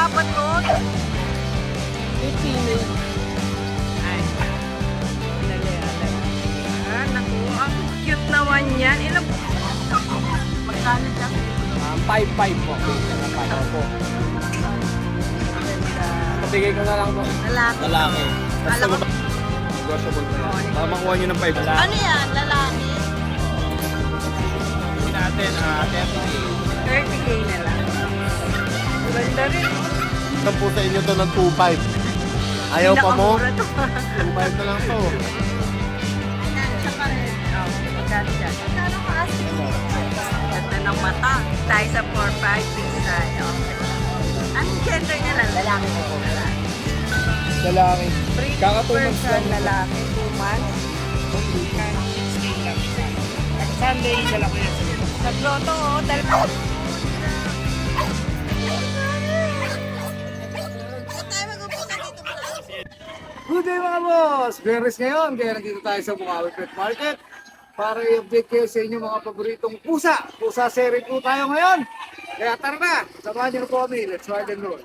mukha ba to? Female. Ay. Ah, naku, ang cute naman yan. Ilang... Magkano siya? 5'5" po. Opo. Pabigay ko na lang po. Lalaki. Lalaki. Alam ko. Negotiable pa yan. Baka makuha nyo ng 5. Ano yan? Lalaki? Hindi natin, 30K. 30K na lang. Ganda rin. Ito po sa inyo to ng 2.5. Ayaw pa mo? Pinakamura to. 2.5 na lang to. Siya pa rin. Oh, magkano siya? Magkano ka asking? Ganda ng mata. Tayo sa 4-5 big tayo. Anong gender niya lang? Lalaki mo po. Lalaki. British Kakatunog person, lang. lalaki, 2 months. Sunday, dala ko yan. Sa grotto, oh, dalawa. Good day mga boss! Beres ngayon, kaya nandito tayo sa Bukawi Pet Market para i-update kayo sa inyong mga paboritong pusa. Pusa series po tayo ngayon. Kaya tara na, samahan niyo na po kami. Let's ride and roll.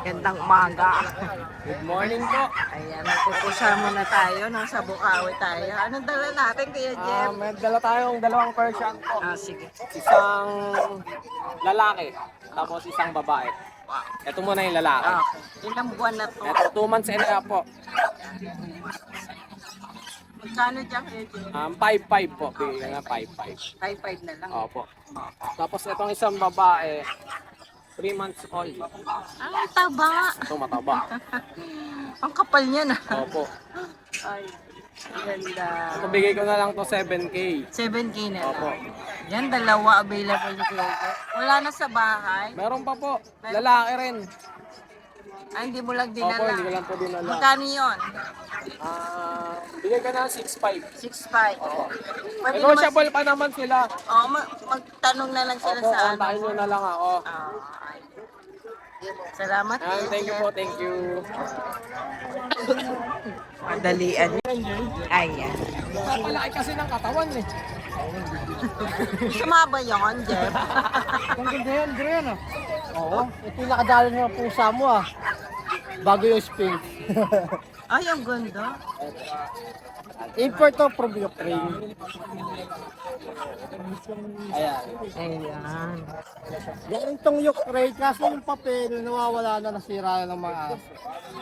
Gandang umaga. Good morning po. Ayan, magpupusa muna tayo nung sa Bukawi tayo. Anong dala natin, Kuya Jeff? May dala tayong dalawang Persian po. Sige. Isang lalaki, tapos isang babae. Ito muna yung lalaki. Okay. Ilang buwan na to? Ito 2 months and a half po. Magkano dyan, Kuya Jeff? 5'5" po. Bigyan na 5'5". 5-5 na lang. Opo. Tapos itong isang babae, 3 months old. Ang taba. Ito mataba. Ang kapal niya na. Opo. Ay, ganda. Ito bigay ko na lang to 7K. 7K na Opo. lang. Yan, dalawa available ni Kuya Jeff. Wala na sa bahay. Meron pa po. Lalaki rin. Ay, hindi mo lang Opo, dinala. hindi ko lang po dinala. Magkano yun? Bigay ko na 6'5". 6.5. Pwede Negotiable pa naman sila. Oh, magtanong na lang sila Opo, sa ano. kontakin nyo na lang ako. Ay. Salamat. Thank you po, thank you. Madalian. Ayan. Napalaki kasi ng katawan eh. Sumaba yun, Jeff. Ang ganda yan, Brian ah. Oo, ito yung nakadalo ng pusa mo ah. Bago yung Sphinx. Ay, ang ganda. Import to from Ukraine. Ayan. Ayan. Galing tong Ukraine kasi yung papel nawawala na, nasira na ng mga aso.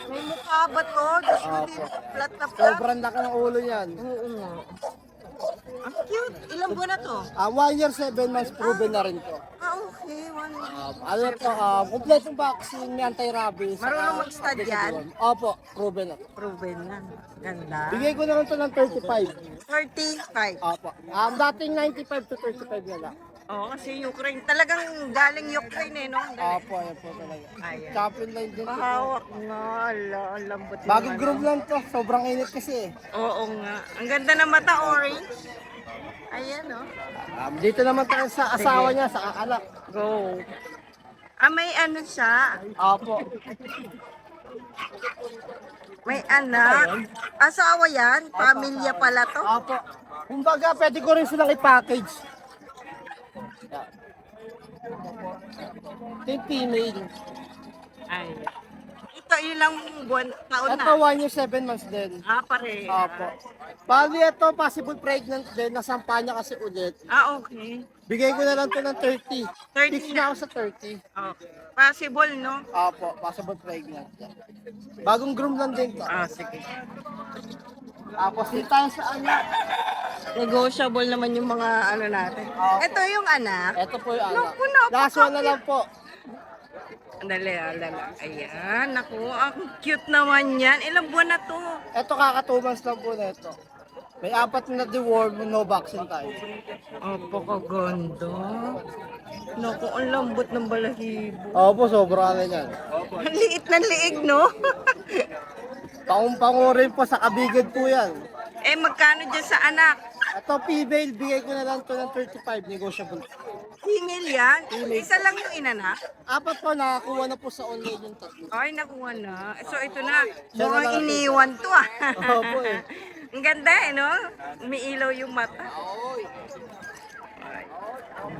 May mukha ba to? Diyos ko, di flat na flat. Sobrang laki ng ulo niyan. Oo nga. Ang cute. Ilang buwan na to? 1 year, 7 months proven na rin to. Okay. Ano to, kompletong vaccine, may anti-rabies. Marunong mag-stud yan? Opo, proven na. Proven na. Ganda. Bigay ko na lang to ng 35. 35. Opo. Dating 95 to 35 na lang. Oo, kasi Ukraine. Talagang galing Ukraine eh, no? Opo, yan po talaga. Ayan. Champion line din. Mahawak nga. Ala, ang lambot ng Bagong ano. groom lang to. Sobrang init kasi. Oo nga. Ang ganda ng mata, orange. Ayan, oh. Dito naman tayo sa asawa niya, sa anak. Go. Ah, may ano siya. Opo. May anak. Asawa yan. Pamilya pala to. Opo. Kumbaga, pwede ko rin silang i-package. Ito yung female. Ay. Ito ilang buwan, taon Ito na. 1 year, 7 months din. Pare. Opo. Bali ito, possible pregnant din. Nasampa niya kasi ulit. Okay. Bigay ko na lang to ng 30. 30 Fix na ako sa 30. Okay. Possible, no? Opo, possible pregnant. Bagong groom lang din to. Sige. Tapos dito tayo sa anak. Negotiable naman yung mga ano natin. Ito yung anak. Ito po yung anak. Naku, napaka- Last one na lang po. Dali. Ayan. Naku, ang cute naman yan. Ilang buwan na to? Ito kaka 2 months lang po na ito. May 4 na deworm, no vaccine tayo. Opo, kaganda. Naku, ang lambot ng balahibo. Opo, sobra na yan. Ang liit ng liig, no? Pang-pango rin po sa kabigod po yan. Magkano dyan sa anak? Ito female, bigay ko na lang to ng 35, negotiable. Female yan? Isa lang yung inanak? Apat po, nakakuha na po sa online yung tatlo. Ay, nakuha na. So, ito na. Mukhang iniwan to ah. Opo eh. Ang ganda eh, no? Umiilaw yung mata.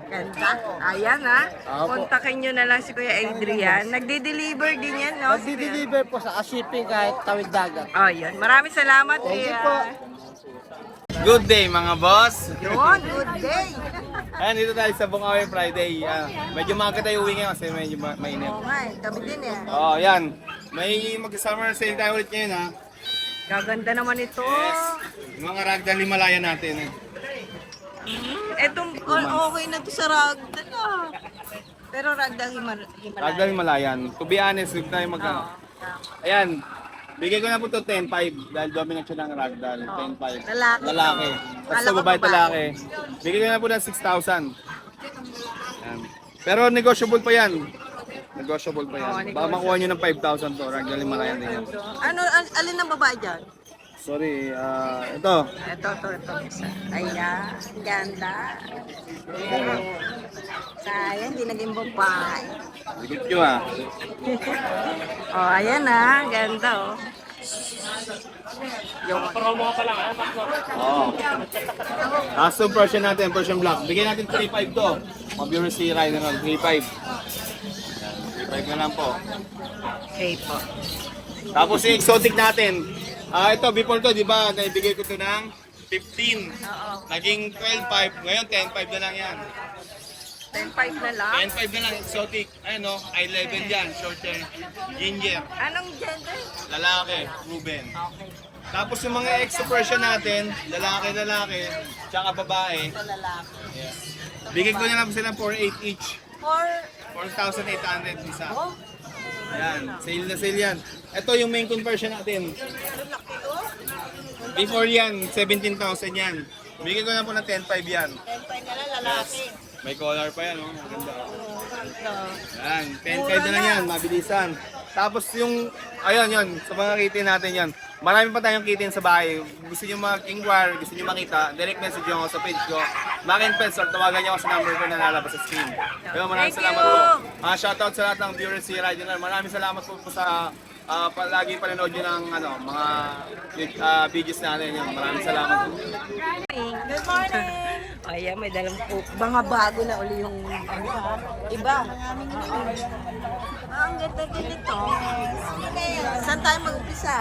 Ganda. Ayan ha. Opo. Kontakin nyo na lang si Kuya Adrian. Nagde-deliver din yan, no? Nagdi-deliver po sa shipping kahit tawid dagat. Oh, yun. Maraming salamat, Thank you Kuya. po. Good day mga boss! Yun, good day. Ayan, dito tayo sa Bukawi Friday. Medyo maaga tayo uwi ngayon kasi medyo mainit. Oo nga, kami din eh. Oh, yan. May mag-summer sale tayo ulit ngayon ha. Gaganda naman ito. Yes. Yung mga ragdoll Himalaya natin eh. Etong, okay na to sa ragdan ah. Pero ragdan Himalaya. Ragdoll Himalayan. To be honest, huwag tayo Ayan. Bigay ko na po ito 10.5 dahil dominant siya ng ragdoll. 10.5. Lalaki. Lalaki. Tapos Kala sa ko babae babae. lalaki. Bigay ko na po ng 6,000. Ayan. Pero negotiable pa yan. Negotiable pa yan. Baka makuha nyo ng 5,000 to. Ragdoll Himalayan din yan. Ano, alin ang babae dyan? Sorry, ito. Ito. Ayan, ganda. Sayang, di naging babae. Bigit nyo ha. Oh, ayan ah, ganda oh. Yung Oo. Tapos yung Persian natin, Persian Black. Bigyan natin 3.5 to. Mabiro si Rider 3.5. 3.5 na lang po. okay po. Tapos yung exotic natin. Ito, before to, di ba, naibigay ko to ng 15. Oo. Naging 12.5. Ngayon, 10.5 na lang yan. 10.5 na lang. 10.5 na lang, exotic. Ayun o, eye-level yan. Short hair. Ginger. Anong gender? Lalaki. Ruben. Okay. Tapos yung mga extra Persian natin, lalaki, tsaka babae. Ito lalaki. Yes. Bigay ko na lang sila 4.8 each. For, 4,800 isa. oh, Yan, sale na sale yan. Ito yung main conversion natin. laki oh. Before yan, 17,000 yan. Bigay ko na po ng 10.5 yan. 10.5 na lang lalaki. May collar pa yan, oh. Maganda. Oh, ganda. Yan, 10.5 na lang yan, mabilisan. Tapos yung, ayun yun, sa mga kitin natin yan. Marami pa tayong kitin sa bahay. Gusto nyo mag-inquire, gusto nyo makita, direct message nyo ako sa page ko. Makin Pets or tawagan nyo ako sa number ko na lalabas sa screen. Pero maraming Thank salamat you. po. Shoutout sa lahat ng viewers si Rider. Maraming salamat po sa palagi panonood nyo ng mga videos natin. Yan. Maraming salamat po. Good morning! Ayan, may dalang po. Mga bago na uli yung ano ha? Iba. Ang ganda din ito. Saan tayo mag-umpisa?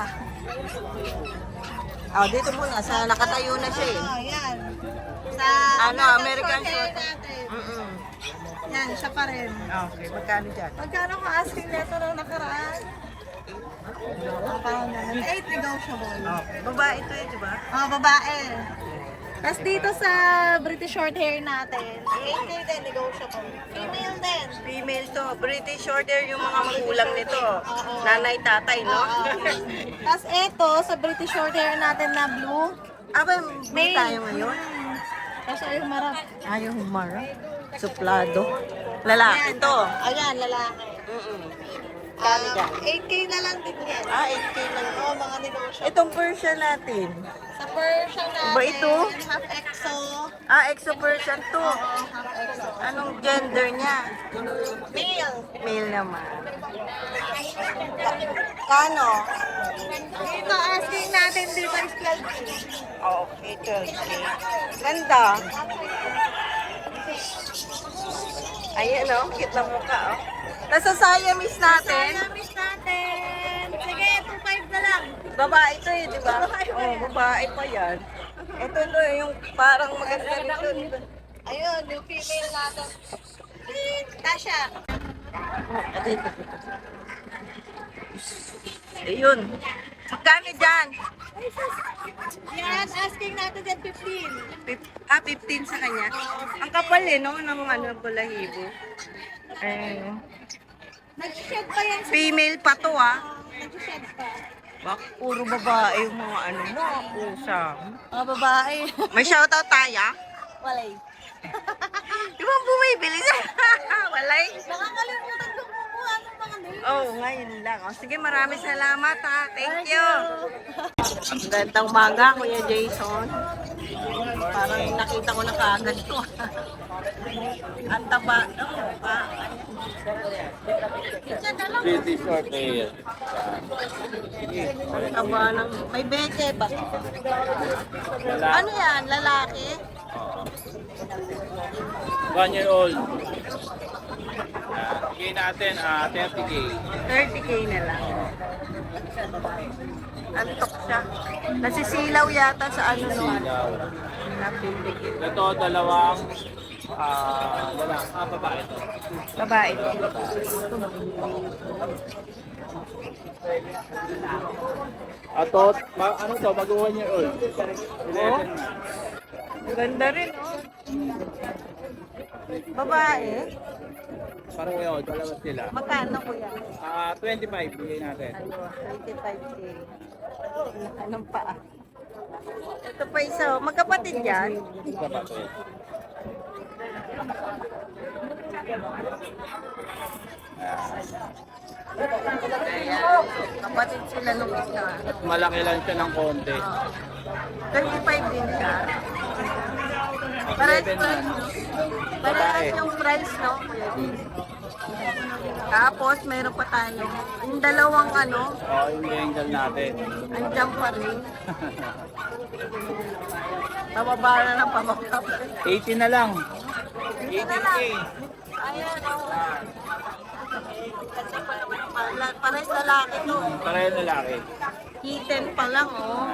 Dito muna. Sa nakatayo na siya eh. Yan. Sa Ano, American short. natin. Mm-mm. Yan, siya pa rin. Okay, magkano dyan? Magkano ka asking nito nung nakaraan? Parang ganun. 8 negotiable. Okay. Babae ito eh, di ba? Babae. Tapos dito sa British short hair natin, 8K din negotiable. Female din. Female to. British short hair yung mga magulang nito. Nanay, tatay, no? Tapos ito, sa British short hair natin na blue, May tayo ngayon. Tapos yung marap. Yung humara. Suplado. Lalaki to. Ayan, lalaki. Kano dyan? 8K na lang din yan. 8K lang. Mga negotiable. Itong Persian natin. Sa Persian natin, Ba ito? half EXO. Exo Persian to. Half EXO. Anong gender niya? Male. Male naman. Kano? Dito, asking natin dito is 12K. Okay, 12K. Ganda. Ayan o, cute na mukha o. Nasa Siamese natin. Salamis natin. Sige, 2.5 na lang. Babae ito eh, di ba? Oo, babae pa yan. Ito no, yung parang maganda nito. Ayun, yung female natin. Tasha. Ayun. Magkano dyan? Yan, asking natin yan 15. 15 sa kanya. Ang kapal eh, no? Ng balahibo. Nag-shed pa yan. Female pa to ah. Nag-shed pa. Bak, puro babae yung mga mga pusa. Mga babae. May shoutout tayo? Walay. Di ba bumibili na? Walay? Nakakalimutan ko kumuha ng mga name. Ngayon lang. Sige, maraming salamat ha. Thank you. Ang gandang umaga, Kuya Jason. Parang nakita ko na kaagad to. Ang taba. British short hair. Ang taba ng... May beke ba? Ano yan? Lalaki? 1 year old. Bigay natin 30K. 30K na lang. Antok siya. Nasisilaw yata sa ano no? Napindikit. Ito, dalawang babae ito. Babae. Ato, ano to, mag 1 year old. 11. Ganda rin, oh. Babae. Parang yun, dalawa sila. Magkano kuya? 25 bigay natin. Ano, 25K. Anong paa? Ito pa isa, oh. Magkapatid yan. Kapatid. Ayan. Kapatid sila nung isa. Malaki lang siya ng konti. 25 din siya. Parehas price, no? Parehas yung price, no? Tapos, mayroon pa tayo. Yung dalawang ano, Oo, yung bengal natin. andyan pa rin. Pababa na ng pababa. 80 na lang. Hindi na lang. Ayan, oh. Kasi pa naman, parehas lalaki to. Pareho lalaki. Kitten pa lang, oh.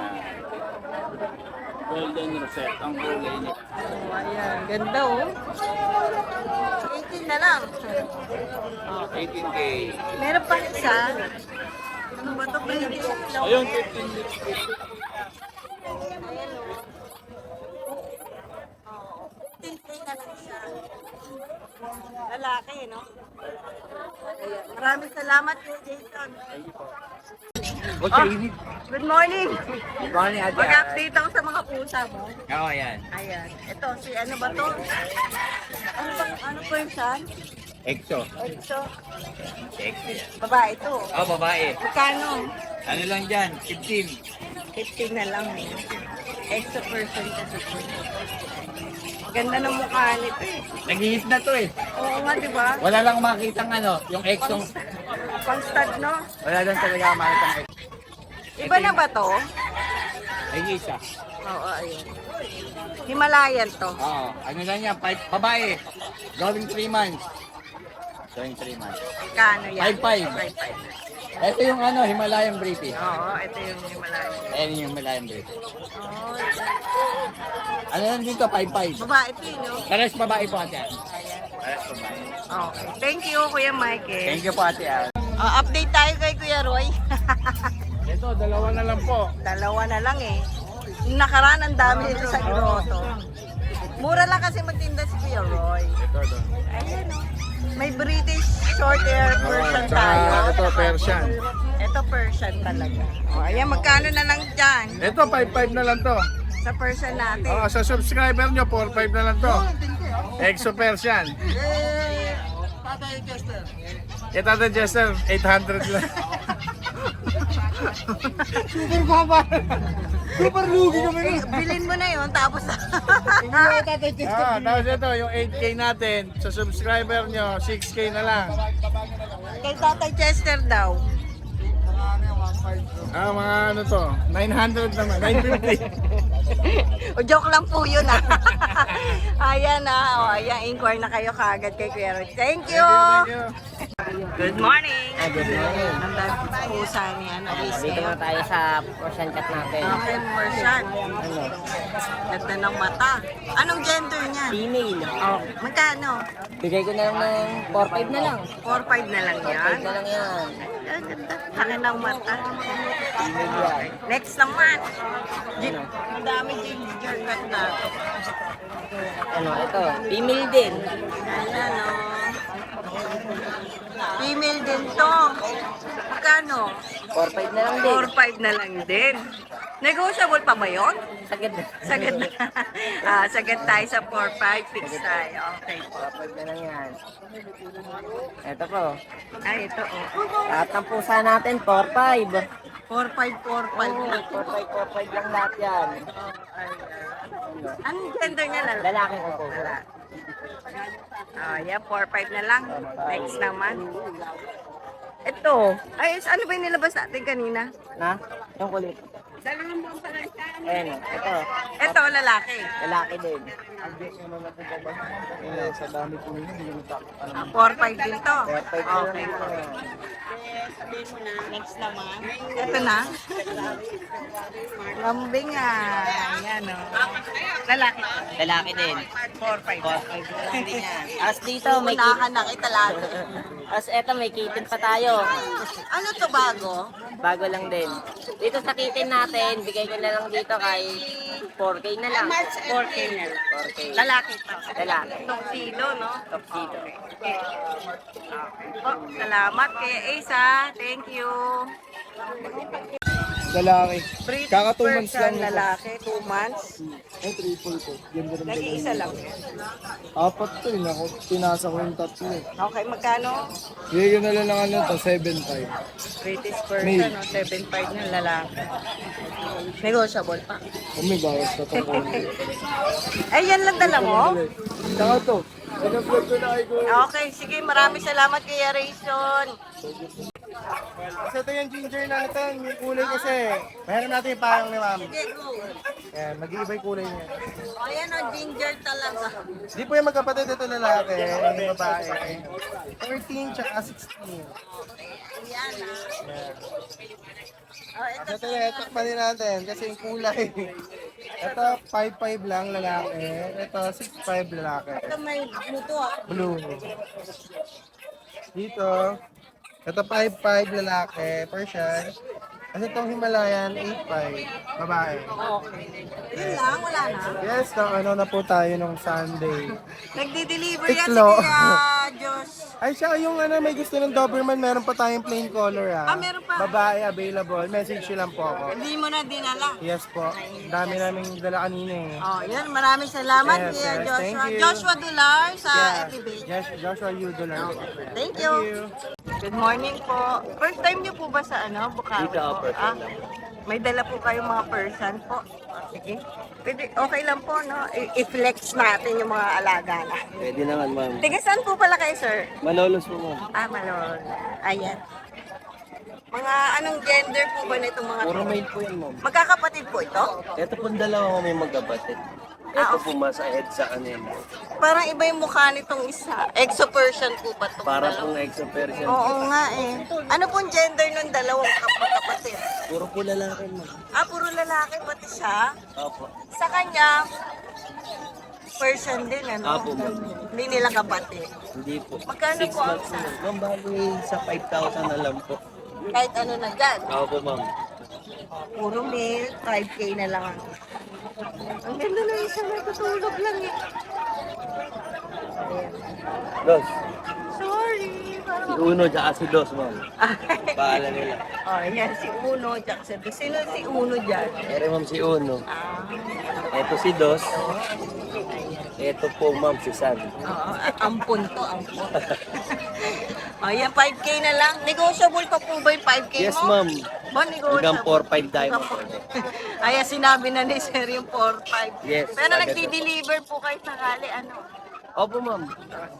Golden Rosette ang kulay niya. Oh, ayan, ganda, oh. 18 na lang. 18K. Meron pa isa. Ano ba ito? British long Ayun, hair. 15 lips. Ayan, oh. Oo. 15K na lang siya. Lalaki, no? Ayan. Maraming salamat kay Jason. Okay. Good morning. Morning, Ate. Mag-update ako sa mga pusa mo. Oo, yan. Ayan. Ito, si ano ba to? Ano person? EXO. Ito. Sexy. Babae to. Oh, babae. Magkano? Ano lang dyan? 15. 15 na lang eh. Extra person kasi po. Ganda ng mukha nito eh. Nag-hit na to eh. Oo nga, di ba? Wala lang makitang ano, yung EXO. Pang-stud, no? Wala lang talaga makitang EXO. Iba na ba to? Ay, isa. Oo, ayun. Himalayan to. Oo. Ano lang yan? Babae. Going 3 months. Going 3 months. Kano yan? 5'5". 5'5". Ito yung ano, Himalayan British. Oo, ito yung Himalayan. Ayan yung Himalayan British. Oo, Ano lang dito? 5'5". babae to yun, no? Pares babae po ate. Ayan. Pares babae. Okay. Thank you, Kuya Michael. Thank you po ate. Update tayo kay Kuya Roy. Ito, dalawa na lang po. Dalawa na lang eh. Yung nakaraan, ang dami nito sa grotto. Mura lang kasi magtinda si Kuya Roy. Ito. Ayan o. May British short hair version tayo. Ito, Persian. Ito Persian talaga. O, ayan, magkano na lang dyan Ito, 5'5 na lang to. sa Persian natin? Sa subscriber nyo, 4'5 na lang to. EXO Persian. Yung Tata Jester, 800 lang. Super baba. Super lugi kami nun. Bilhin mo na yun, tapos Tapos ito, yung 8K natin, sa subscriber nyo, 6K na lang. kay Tatay Chester daw. Mga ano to, 900 naman, 950. O joke lang po yun ah. Ayan ah, o ayan, inquire na kayo kagad kay Kuya Roy. Thank you! Good morning! Good morning. Ang dami pusa ni Ace Dito na tayo sa portion cut natin. Okay, Persian. Ano? Ganda ng mata. Anong gender niya? Female. Oh, magkano? Bigay ko na lang ng 4-5 na lang. 4-5 na lang 4-5 yan. na lang yan. Ang ganda. Laki ng mata. Female yan. Next naman. Ang dami ginger cut na ito. Ano, ito. Female din. Ayan o. Female din to. Magkano? 4-5 na lang din. 4-5 na lang din. Negotiable pa ba yun? Sagad na. Sagad na. Sagad tayo sa 4-5. Fix tayo. Okay. 4-5 na lang yan. Ito po. Ay, ito oh. Lahat ng pusa natin, 4-5. 4-5 na. 4-5 lang lahat yan. Anong gender niya? Lalaki ko po. Yan, 4-5 na lang. Next naman. Ito. Ay, ano ba yung nilabas natin kanina? Na? Yung kulit. Ayan, ito. Ito, lalaki. Lalaki din. Sa dami po yun, hindi mo 4-5 din to. 4-5 Okay. Next naman. Ito na. Lambing Ayan o. Lalaki. Lalaki din. 4-5. 4-5 lang din yan. As dito, may Unahan na kita lagi. As eto, may kitten pa tayo. Ano to bago? Bago lang din. Dito sa kitten natin, bigay ko na lang dito kay 4K na lang. 4K na lang. 4K. Lalaki to. Lalaki. Tuxedo, no? Tuxedo. Okay. Oh, salamat kay Ace ha. Thank you. Lalaki. British Kaka 2 months Persian lang ito. lalaki, 2 months. Ay, triple ko. Ganda rin Nag-iisa lang. Apat to yun ako. Pinasa ko yung tatlo. Okay, magkano? Bigyan na lang ng ano to, 7.5. British Persian, no? 7.5 na lalaki. Negotiable pa. Kung may bawas na itong konti. Ay, yan lang dala mo? Saka to. Pag-vlog ko na kay Kuya. Okay, sige. Maraming salamat kay Rayson. Kasi ito yung ginger natin, yung kulay kasi. Meron natin yung parang ni ma'am. Sige, go. Yan, mag-iiba yung kulay niya. O, yan o, ginger talaga. Hindi po yung magkapatid, ito lalaki, yung babae. 13 tsaka 16. Yan ha. O, ito Ito yung etok pa din natin kasi yung kulay. Ito 5'5 lang lalaki, ito 6'5 lalaki. Ito may luto ah. Blue. Dito, ito 5'5 lalaki, Persian. Kasi itong Himalayan, 8'5, babae. Okay. Yun lang, wala na. Yes, ano na po tayo nung Sunday. Nagdi-deliver yan si Tiklo. Kuya Diyos. Ay, siya yung ano, may gusto ng Doberman, meron pa tayong plain color Ah, meron pa. Babae available, message nyo lang po ako. Hindi mo na dinala. Yes po, dami naming dala kanina eh. Oh, yan. Maraming salamat Yes, Kuya yes, Joshua. thank you. Joshua Dular sa FB. Yes, Joshua Udolar. Thank you. Good morning po. First time niyo po ba sa Bukawi po? May dala po kayong mga person po. Sige. Pwede, okay lang po, no? I-flex natin yung mga alaga na. Pwede naman, ma'am. Tiga saan po pala kayo, sir? Malolos po, ma'am. Malol. Ayan. Mga anong gender po ba nitong mga Puro to? male po yan, ma'am. Magkakapatid po ito? Ito po dalawa may magkapatid. Ito po mas ahead sa kanila. Parang iba yung mukha nitong isa. Exo-Persian po ba ito? Para pong exo-Persian. Oo nga eh. Ano pong gender ng dalawang kapatid? Puro po lalaki, ma'am. Puro lalaki pati siya. Opo. Sa kanya, Persian din, ano? Apo, ma'am. Hindi nila kapatid. Hindi po. Magkano 6 po ang months isa? na. Ma'am, bali sa 5,000 na lang po. Kahit ano na dyan. Opo, ma'am. Puro male, 5K na lang. Ang ganda na isa, natutulog lang eh. Dos. Sorry. Si Uno, tsaka si Dos, ma'am. Bahala nila. Yan, si Uno, tsaka si Dos. Sino si Uno dyan? Ere, ma'am, si Uno. Ito si Dos. Ito po, ma'am, si San. Ampun to, ampun. Yan, 5K na lang. Negotiable pa po ba yung 5K mo? Yes, ma'am. Ba, Hanggang negotiable. 4-5 tayo. Ayan, sinabi na ni Sir yung 4-5. Yes, Pero agad. nagdi-deliver po kayo sakali, Opo, ma'am.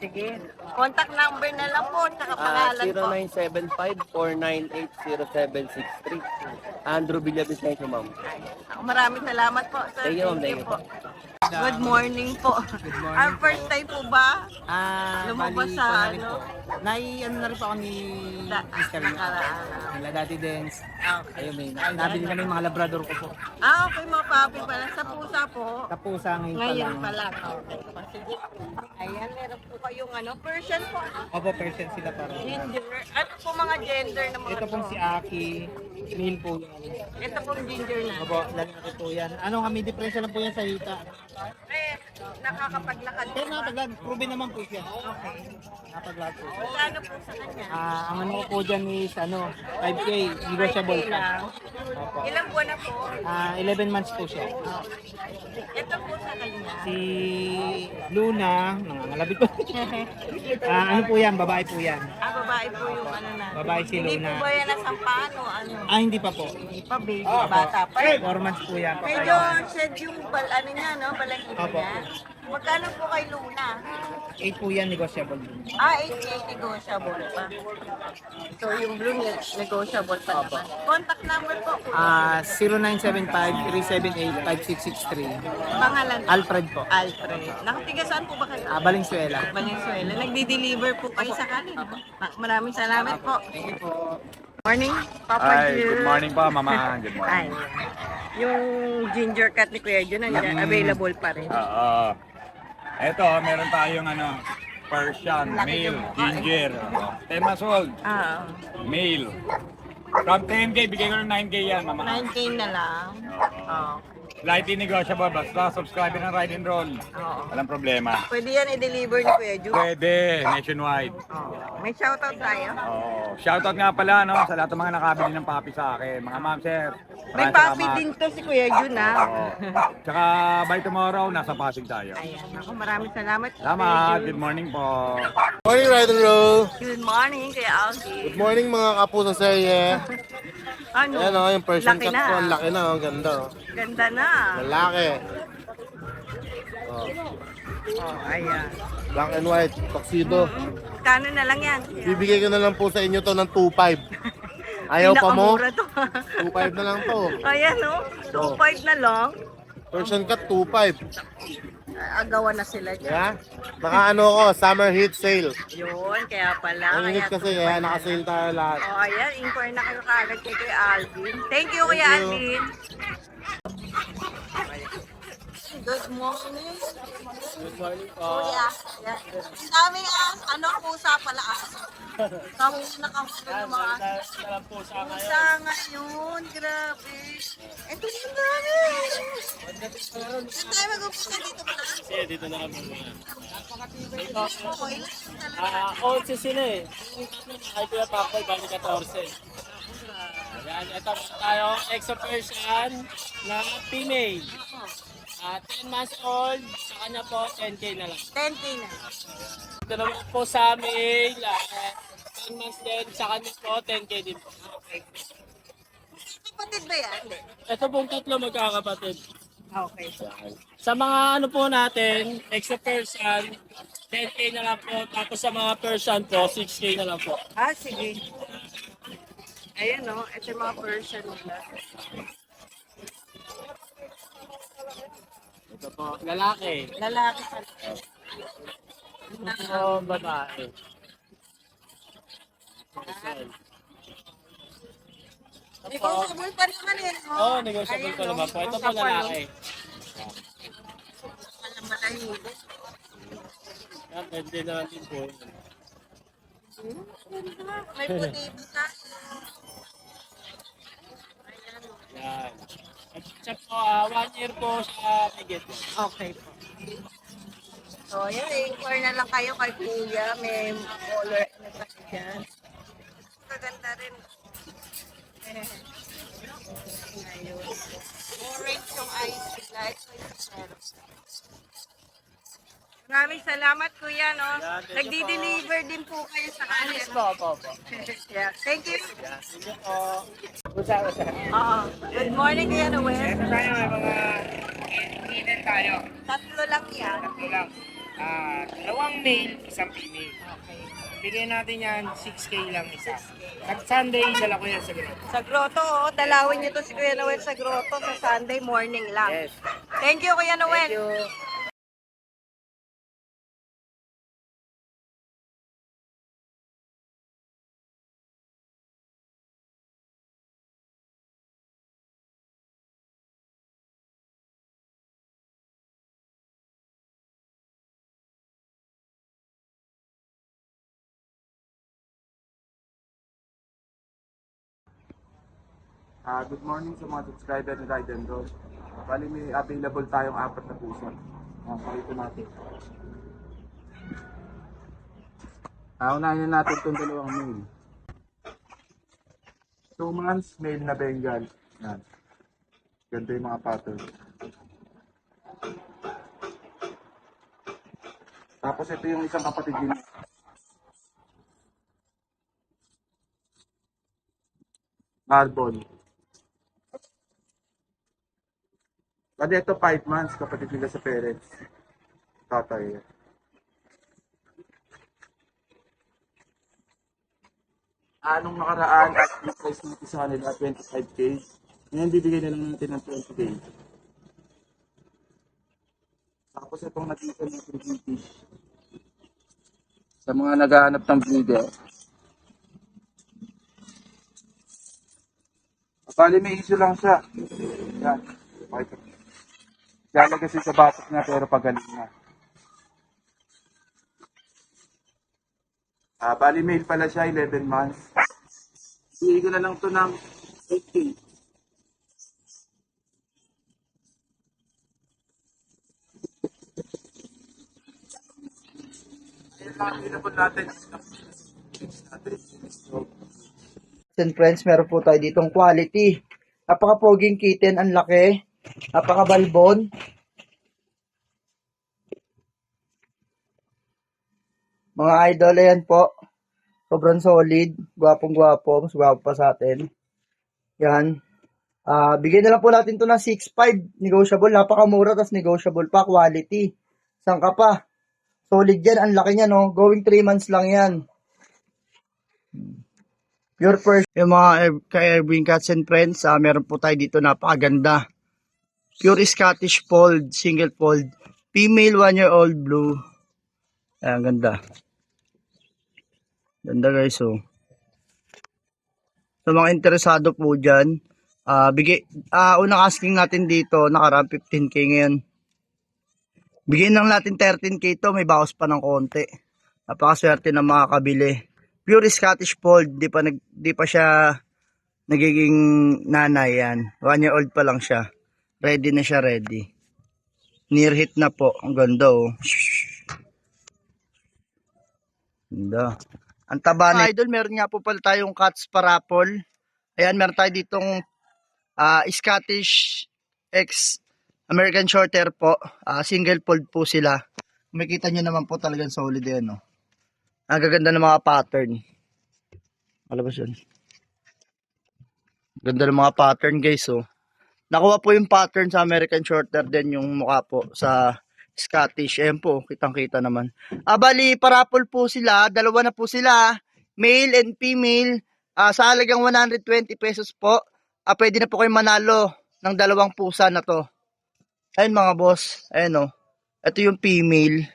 Sige. Contact number na lang po, tsaka pangalan po. 0975-498-0763. Andrew Villabis na ito, ma'am. Maraming salamat po, Sir. Thank you, ma'am. Thank you po. Good morning po. Our first time po ba? Lumabas sa Ano na rin po ako ni Mr. nakaraan? Nila Dati Dance. Okay. Ayun, may nabili kami yung mga labrador ko po. Okay, mga papi pala. Sa pusa po. Kapusa ngayon pa Ngayon lang. pa lang. Okay. Sige. Ayan, meron po kayong Persian po. Opo, Persian sila para. Ginger. Ano po mga gender ng mga Ito pong si Aki. Male po yan. Ito pong ginger na. Opo, lalaki po yan. Ano kami, diferensya lang po yan sa hita. Nakakapaglakad. Pero nakapaglag, proven naman po siya. Okay. Nakapaglag po. Magkano po sa kanya? Ang ano ko po dyan is 5K, negotiable 5K pa. lang. Opo. Ilang buwan na po? 11 months po siya. Ito po sa kanya. Si Luna, nangangalabit po. Ano po yan, babae po yan. Babae po yung na. Babae si Hindi Luna. po ba yan nasampaan o ano? Hindi pa po. Hindi pa, baby. Bata pa. 4 months po yan. Medyo shed yung niya, no? Balahibo Opo. niya. Magkano po kay Luna? 8 po yan, negotiable. 8K negotiable pa. So yung blue negotiable pa naman. Contact number po. 0975-378-5663. Pangalan po. Alfred po. Alfred. Nakatiga saan po ba kayo? Valenzuela. Valenzuela. Nagdi-deliver po kayo sakali. Maraming salamat po. Thank you po. Morning, Papa Jude. good morning po, Mama. Good Ay, yung ginger cut ni Kuya Jun, nandiyan, available pa rin. Oo. Eto, meron tayong Persian, Laki male, yung- ginger. 10 months old, Ah, male. From 10K, bigay ko ng 9K yan, Mama. 9K na lang. Oh, Slightly negotiable, basta subscribe ng Ride and Roll. oo. Walang problema. Pwede yan i-deliver ni Kuya Jun. Pwede, nationwide. Oh. May shoutout tayo. Oo. Shoutout nga pala sa lahat ng mga nakabili ng papi sa akin. Mga ma'am, sir. May maraming papi salamat. din to si Kuya Jun, ha? Oo. Tsaka by tomorrow, nasa Pasig tayo. Ayan, ako maraming salamat. Salamat, Kuya Jun. good morning po. Morning, Ride and Roll! Good morning, Kuya Algie. Good morning mga kapo sa serye. Ano? Ayan o, yung Persian Laki cat na. ko, ang laki na, ang ganda. Ganda na. Malaki. Oh, ayan. Black and white, tuxedo. Kano na lang yan? Bibigay ko na lang po sa inyo to ng 2.5. Ayaw pa mo? Pinakamura to. 2.5 na lang to. Ayan, no? 2.5 na lang. Persian cat, 2.5. Agawan na sila dyan. Yeah? Naka ko, summer heat sale. Yun, kaya pala. Ang init kasi, kaya naka-sale tayo lahat. Oh, ayan. Inquire na kayo kaagad kay Kuya Alvin. Thank you, Kuya Thank you. Alvin. Good morning. Good morning po. Kuya. Yeah. Daming pusa pala aso. Kahuli na kahuli ng mga Dalang po sa pusa ngayon. Grabe. Ito yung dami. Saan tayo mag-umpisa dito pala? Kasi dito na kami muna. Oo, ilan talaga. Old sila eh. Yung tatlo na kay Kuya Pakoy, bali 14. Ayan, ito po tayong Exo Persian na female. 10 months old, sa kanya po 10K na lang. 10K na. Ito naman po sa male, 10 months din, sa kanya po 10K din po. Kapatid ba yan? Ito pong tatlo magkakapatid. Okay. Sa mga po natin, extra Persian, 10K na lang po. Tapos sa mga Persian po, 6K na lang po. Sige. Ayun, no? Ito yung mga Persian nila. Ito po, lalaki. Lalaki pala. Ito po, babae. Negotiable pa naman yun, no? Oo, negotiable pa naman po. Ito po lalaki. Malahibo. Yan, pwede naman din po. May puti pa. Yan. At siya po, 1 year po siya higit. Okay po. So, yun, inquire na lang kayo kay Kuya. May color na kasi dyan. Kaganda rin. Ayun. Orange yung eyes nila. Maraming salamat, Kuya, no? Nagdi-deliver din po kayo sa kanila. Po. Yeah. Thank you. Thank you po. Good morning, Kuya Noel. Ito tayo, may mga kitten tayo. Tatlo lang yan. Ito lang. Dalawang male, isang female. Bigay natin yan, 6K lang isa. Pag Sunday, dala ko yan sa grotto. Sa grotto, dalawin niyo to si Kuya Noel sa grotto sa Sunday morning lang. Yes. Thank you, Kuya Noel. Thank you. Good morning sa mga subscriber ni Ride and Roll. Bali may available tayong 4 na pusa. Pakita natin. Unahin natin itong dalawang male. 2 months, male na Bengal. Yan. Ganda yung mga pattern. Tapos ito yung isang kapatid din. Marble. Bali ito 5 months kapatid nila sa parents. tatay. Anong nakaraan at yung price natin sa kanila, 25K. Ngayon bibigay na lang natin ng 20K. Tapos itong nakita natin British. Sa mga naghahanap ng breeder. Bali may issue lang siya. Yan. Okay. Kaya kasi sa batok niya pero pagaling na. Bali male pala siya, 11 months. Bigay ko na lang to ng 8K. Ayun lang available natin. And friends, meron po tayo ditong quality. Napaka-poging kitten, ang laki. Napaka-balbon. Mga idol, ayan po. Sobrang solid. Gwapong-gwapo. Mas gwapo pa sa atin. Yan. Bigyan na lang po natin to ng 6.5. Negotiable. Napakamura. Tas negotiable pa. Quality. Saan ka pa? Solid yan. Ang laki niya, no? Going 3 months lang yan. Pure first. Yung mga ka-Airwing Cats and Friends, meron po tayo dito napakaganda. Pure Scottish Fold, single fold. Female 1-year-old blue. Ayan, ganda. Ganda guys, oh. Sa mga interesado po dyan, unang asking natin dito, nakaraan 15K ngayon. Bigyan lang natin 13K to, may bawas pa ng konti. Napakaswerte ng mga kabili. Pure Scottish Fold, di pa siya nagiging nanay yan. 1-year-old pa lang siya. Ready na siya, ready. Near hit na po. Ang ganda, oh. Ganda. Ang taba na idol, meron nga po pala tayong cats parapol. Ayan, meron tayo ditong Scottish X American Shorthair po. Single fold po sila. Makikita nyo naman po talagang solid yan, oh. Ang gaganda ng mga pattern. Alabas yun. Ganda ng mga pattern guys, oh. Nakuha po yung pattern sa American Shorthair din yung mukha po sa Scottish. Ayan po, kitang-kita naman. Bali, parapol po sila. Dalawa na po sila. Male and female. Sa halagang 120 pesos po. Pwede na po kayo manalo ng 2 pusa na to. Ayun mga boss. Ayan, oh. Ito yung female.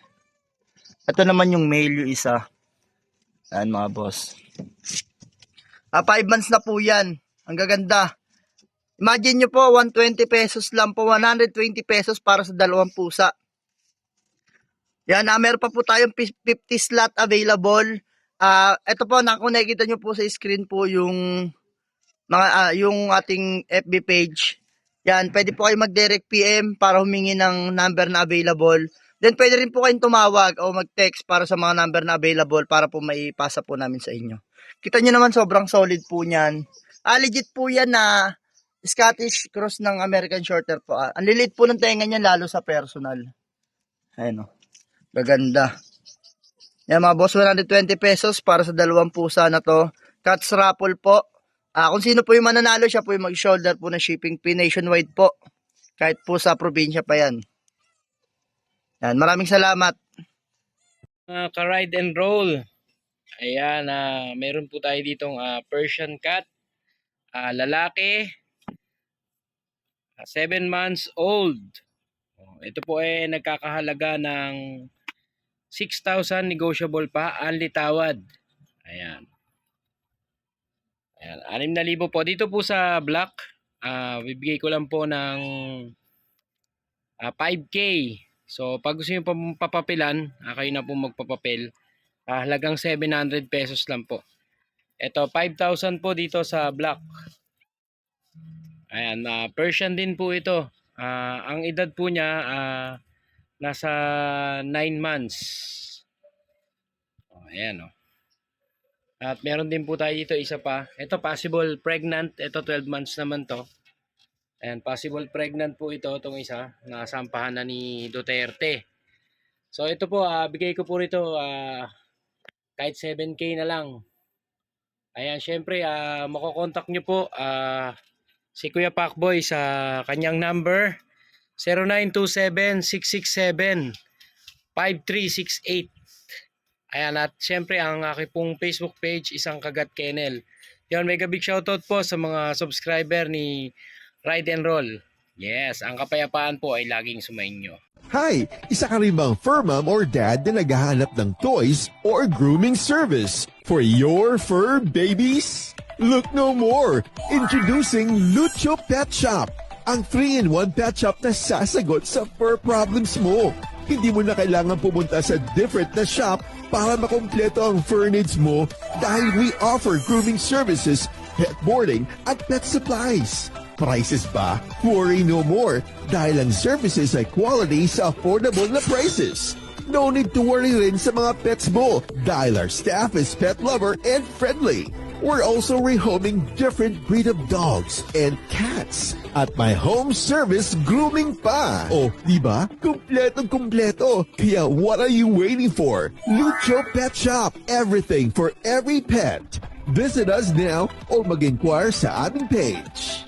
Ito naman yung male, yung isa. Ayan mga boss. 5 months na po yan. Ang gaganda. Imagine nyo po, 120 pesos lang po. 120 pesos para sa 2 pusa. Yan, meron pa po tayong 50 slot available. Ito po, kung nakikita nyo po sa screen po yung yung ating FB page. Yan, pwede po kayo mag-direct PM para humingi ng number na available. Then pwede rin po kayong tumawag o mag-text para sa mga number na available para po maipasa po namin sa inyo. Kita nyo naman sobrang solid po niyan. Legit po yan na Scottish cross ng American Shorthair po. Ang lilit po ng tenga niyan lalo sa personal. Ayan o. Gaganda. Yan mga boss, 120 pesos para sa 2 pusa na to. Cats raffle po. Kung sino po yung mananalo, siya po yung mag-shoulder po ng shipping fee nationwide po. Kahit po sa probinsya pa yan. Yan, maraming salamat. Ka-ride and roll. Ayan, meron po tayo ditong Persian cat. Lalaki. 7 months old. Ito po ay nagkakahalaga ng 6,000 negotiable pa. Only tawad. Ayan. Ayan, 6,000 po. Dito po sa black, bibigay ko lang po ng 5K. So, pag gusto nyo papapilan, kayo na po magpapapil. Halagang 700 pesos lang po. Ito, 5,000 po dito sa black. Ayan, Persian din po ito. Ang edad po niya, nasa 9 months. Ayan, oh. At meron din po tayo dito isa pa. Ito possible pregnant. Ito 12 months naman to. And possible pregnant po ito. Itong isa. Nasampahan na ni Duterte. So ito po. Bigay ko po rito kahit 7K na lang. Ayan. Syempre makokontak nyo po si Kuya Pacboy sa kanyang number 0927-667 5368. Ayan, at syempre ang aking pong Facebook page, Isang Kagat Kennel. Yan, mega big shoutout po sa mga subscriber ni Ride and Roll. Yes, ang kapayapaan po ay laging sumainyo. Hi! Isa ka rin bang fur mom or dad na naghahanap ng toys or grooming service for your fur babies? Look no more! Introducing Lucho Pet Shop, ang 3-in-1 pet shop na sasagot sa fur problems mo. Hindi mo na kailangan pumunta sa different na shop para makompleto ang fur needs mo dahil we offer grooming services, pet boarding, at pet supplies. Prices ba? Worry no more dahil ang services ay quality sa affordable na prices. No need to worry rin sa mga pets mo dahil our staff is pet lover and friendly. We're also rehoming different breed of dogs and cats at my home service grooming pa. Oh, di ba? Kumpletong-kumpleto. Kaya what are you waiting for? Lucho Pet Shop. Everything for every pet. Visit us now or mag-inquire sa aming page.